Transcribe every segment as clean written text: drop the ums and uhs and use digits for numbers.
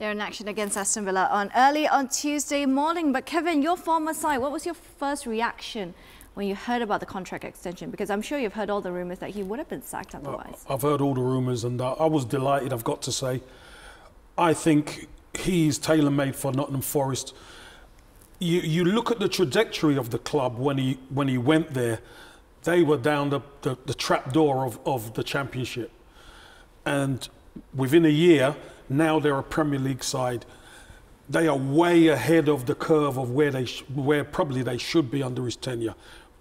They're in action against Aston Villa early on Tuesday morning. But Kevin, your former side, what was your first reaction when you heard about the contract extension? Because I'm sure you've heard all the rumours that he would have been sacked otherwise. I've heard all the rumours, and I was delighted, I've got to say. I think he's tailor-made for Nottingham Forest. You look at the trajectory of the club when he went there. They were down the trap door of the Championship. And within a year, now they're a Premier League side. They are way ahead of the curve of where probably they should be under his tenure.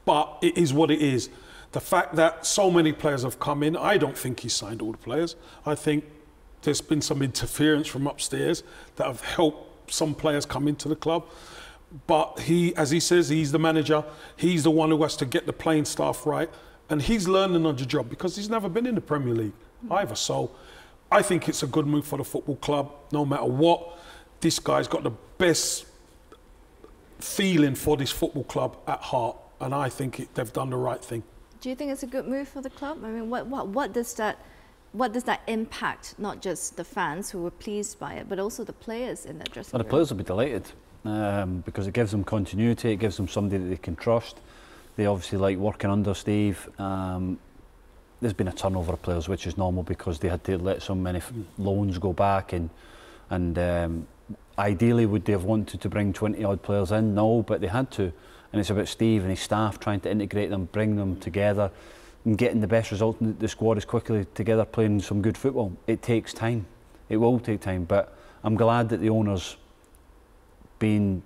But it is what it is. The fact that so many players have come in, I don't think he's signed all the players. I think there's been some interference from upstairs that have helped some players come into the club. But he, as he says, he's the manager. He's the one who has to get the playing staff right. And he's learning on the job because he's never been in the Premier League either. So I think it's a good move for the football club, no matter what. This guy's got the best feeling for this football club at heart. And I think they've done the right thing. Do you think it's a good move for the club? I mean, what does that impact, not just the fans who were pleased by it, but also the players in that dressing room? Well, the players will be delighted because it gives them continuity, it gives them somebody that they can trust. They obviously like working under Steve. There's been a turnover of players, which is normal because they had to let so many loans go back, and ideally would they have wanted to bring 20 odd players in? No, but they had to. And it's about Steve and his staff trying to integrate them, bring them together and getting the best result in the squad as quickly together, playing some good football. It takes time. It will take time, but I'm glad that the owner's been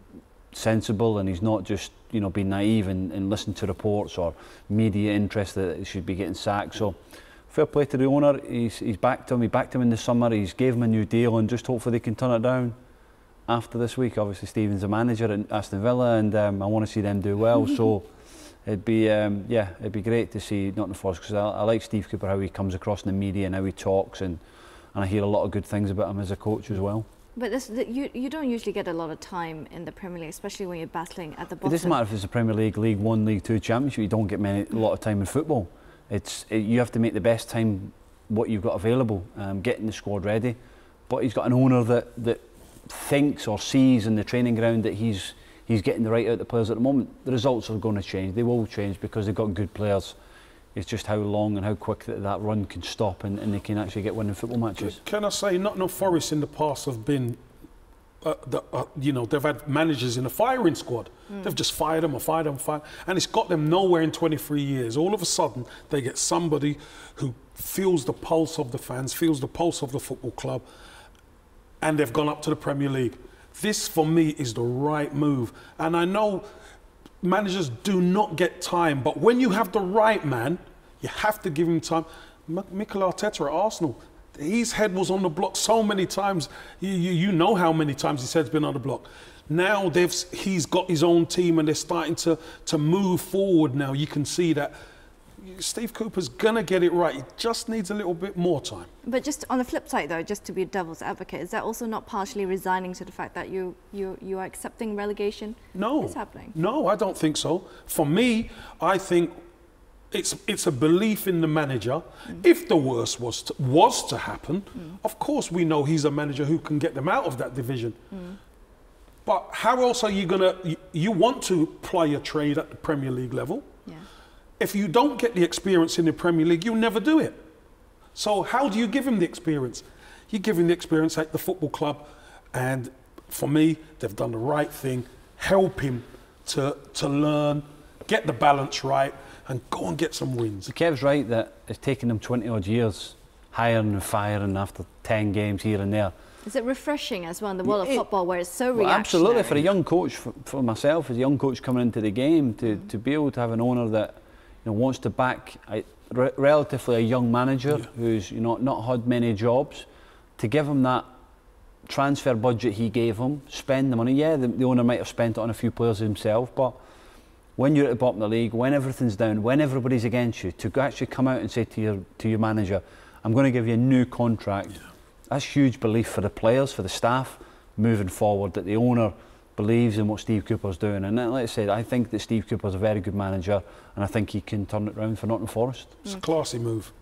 sensible and he's not just, you know, being naive and listening to reports or media interest that he should be getting sacked. So fair play to the owner. He's backed him. He backed him in the summer. He's gave him a new deal, and just hopefully they can turn it down after this week. Obviously Stephen's a manager at Aston Villa, and I want to see them do well. So it'd be yeah, it'd be great to see Nottingham Forest, because I like Steve Cooper, how he comes across in the media and how he talks, and I hear a lot of good things about him as a coach as well. But you don't usually get a lot of time in the Premier League, especially when you're battling at the bottom. It doesn't matter if it's a Premier League, League One, League Two Championship. You don't get a lot of time in football. You have to make the best time what you've got available, getting the squad ready. But he's got an owner that thinks or sees in the training ground that he's getting the right out of the players at the moment. The results are going to change. They will change because they've got good players. It's just how long and how quick that run can stop, and they can actually get winning football matches. Can I say, Nottingham Forest in the past have been, you know, they've had managers in the firing squad. They've just fired them or fired them, and it's got them nowhere in 23 years. All of a sudden, they get somebody who feels the pulse of the fans, feels the pulse of the football club, and they've gone up to the Premier League. This, for me, is the right move. And I know managers do not get time, but when you have the right man, you have to give him time. Mikel Arteta at Arsenal, his head was on the block so many times. You know how many times his head's been on the block. Now he's got his own team, and they're starting to move forward now. You can see that Steve Cooper's going to get it right. He just needs a little bit more time. But just on the flip side, though, just to be a devil's advocate, is that also not partially resigning to the fact that you are accepting relegation? No. It's happening. No, I don't think so. For me, I think it's a belief in the manager. If the worst was to happen, of course we know he's a manager who can get them out of that division. But how else are you going to... You want to play a trade at the Premier League level. Yeah. If you don't get the experience in the Premier League, you'll never do it. So how do you give him the experience? You give him the experience at the football club, and for me, they've done the right thing. Help him to learn, get the balance right, and go and get some wins. Kev's right that it's taken them 20 odd years, hiring and firing after 10 games here and there. Is it refreshing as well in the world of football where it's so reactionary? Absolutely. For a young coach, for myself as a young coach coming into the game, to be able to have an owner that, you know, wants to back relatively a young manager who's, you know, not had many jobs, to give him that transfer budget he gave him, spend the money. Yeah, the owner might have spent it on a few players himself, but when you're at the bottom of the league, when everything's down, when everybody's against you, to actually come out and say to your manager, I'm going to give you a new contract. Yeah. That's huge belief for the players, for the staff, moving forward, that the owner believes in what Steve Cooper's doing. And like I said, I think that Steve Cooper's a very good manager, and I think he can turn it around for Nottingham Forest. It's a classy move.